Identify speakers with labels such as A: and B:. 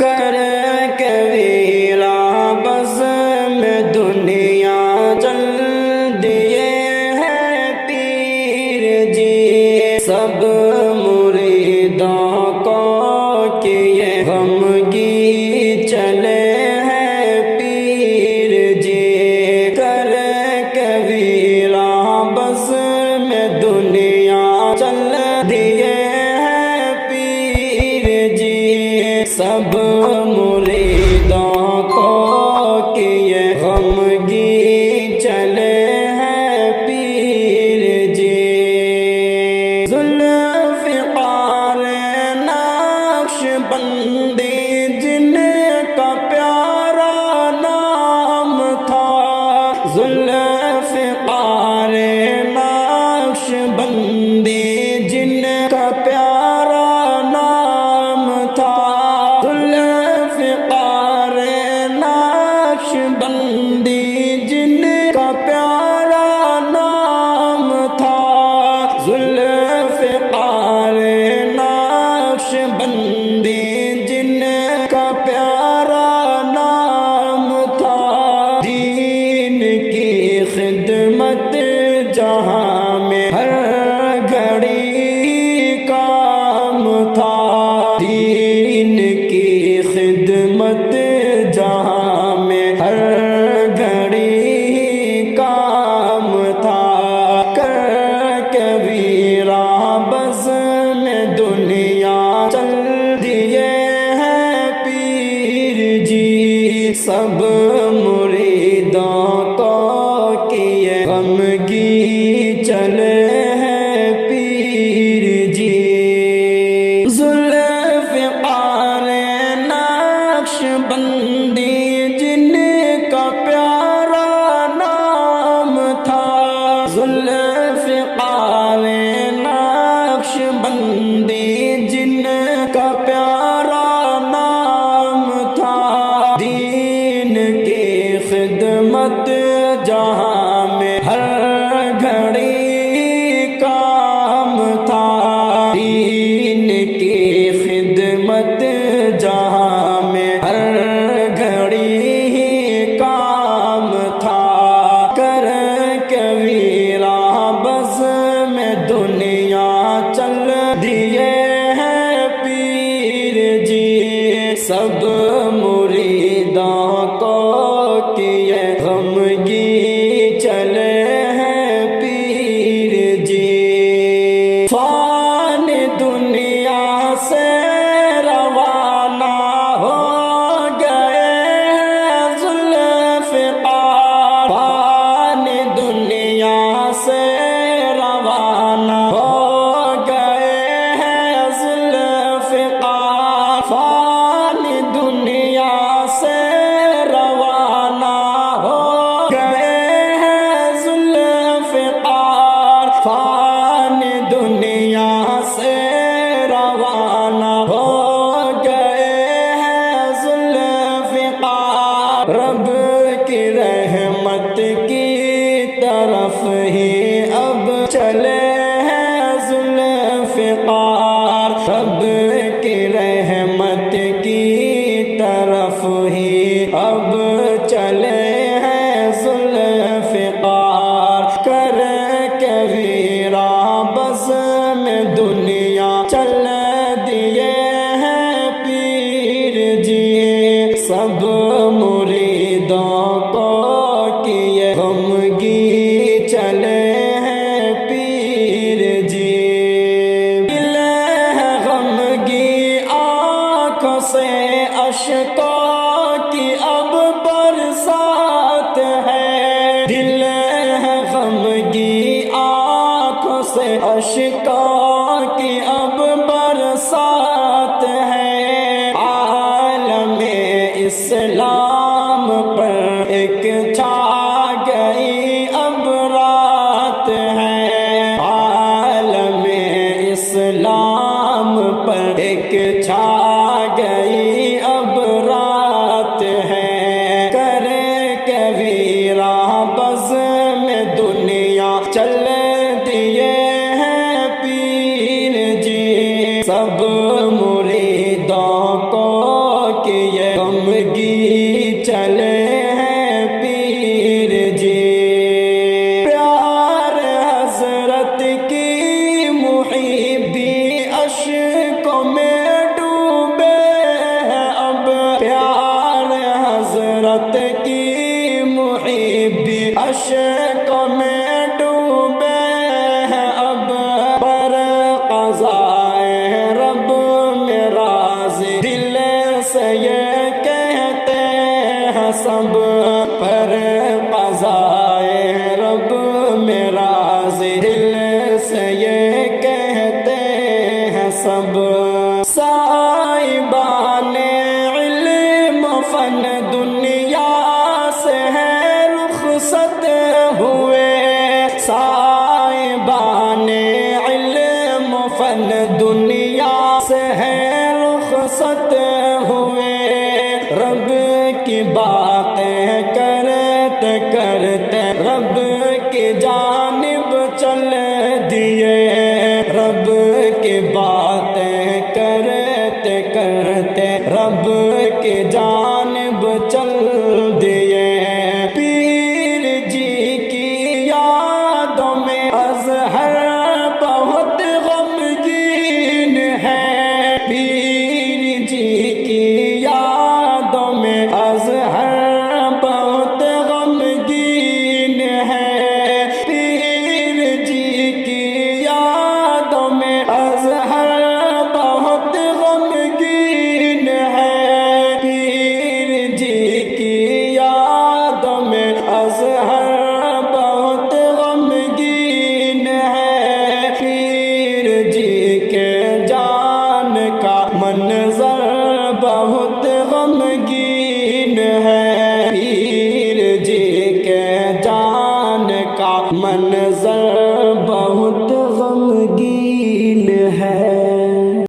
A: کر کے ویرا بز میں دنیا چل دیے ہیں پیر جی، سب مریدوں کو کیے غمگی چلے ہیں پیر جی، کر کے ویرا بز میں دنیا چل دیے ہیں پیر جی، سب مریدوں کو کیے غمگی چلے ہیں پیر جی، ذوالفقار نقش بندی جن کا پیارا نام تھا، ذوالفقار نقش بندی جن کا پیارا نام تھا، ذوالفقار نقش بندی جن کا پیارا نام تھا، ذوالفقار نقش بندی جن کا پیارا نام تھا، دین کی خدمت جہاں میں ہر گھڑی کام تھا، دین کی خدمت جہاں میں ہر گھڑی کام تھا، کر کے ویرا بز میں دنیا چل دیے ہیں پیر جی، سب مریدوں کو کیے غمگی چلے ہیں پیر جی، ذوالفقار نقش بندی جن کا پیارا نام تھا، ذوالفقار نقش بندی جن کا پیارا نام تھا، دین کی خدمت جہاں میں ہر گھڑی کام تھا، دین کی خدمت جہاں میں ہر گھڑی کام تھا، کر کے ویرا بز میں دنیا چل دیے ہیں پیر جی، سب مریدوں کو کیے غمگی چلے ہیں پیر جی، فان دنیا سے روانہ ہو گئے ہیں ذوالفقار، فان دنیا سے روانہ ہو گئے ہیں ذوالفقار، فان دنیا سے روانہ ہو گئے ہیں ذوالفقار، فان دنیا سے روانہ ہو گئے ہیں ذوالفقار، رب کی رحمت کی طرف ہی اب چلے ہیں ذوالفقار، رب کی رحمت کی طرف ہی اب چلے ہیں ذوالفقار، کر کے ویرا بز میں دنیا چل دیے ہیں پیر جی، سب مریدوں کو کیے غمگی چلے ہیں پیر جی، دل ہے غمگی آنکھوں سے اشکوں کی اب برسات ہے، دل ہے غمگی آنکھوں سے اشکوں کی اب برسات ہے، عالم اسلام پر ایک چھا گئی اب رات ہے، عالم اسلام پر ایک چھا گئی اب رات ہے، کر کے ویرا بز میں دنیا چل دیے ہیں پیر جی، سب مریدوں کو لیے غمگین چلے ہیں پیر جی، پیار حضرت کی محبی اشکوں میں ڈوبے ہیں اب، پیار حضرت کی محبی اشکوں میں ڈوبے ہیں اب، پر قضائے رب میں راضی دل سے یہ کہتے ہیں سب، پر قضائے رب میں راضی دل سے یہ کہتے ہیں سب۔ صاحبان علم فن دنیا سے ہے رخصت ہوئے، صاحبان علم فن دنیا سے ہے رخصت ہوئے، رب کی باتیں کرتے کرتے رب کی جانب چل دیے، رب کی باتیں کرتے کرتے رب کی جانب چل دیے، پیر جی کی یادوں میں اظہر بہت غمگین ہے، پیر جی کی یادوں میں اظہر بہت غمگین ہے، پیر جی کی یادوں میں اظہر بہت غمگین ہے، پیر جی کی یادوں میں اظہر بہت غمگین ہے، پیر جی کے جان کا منظر بہت غمگین ہے، پیر جی کے جان کا منظر بہت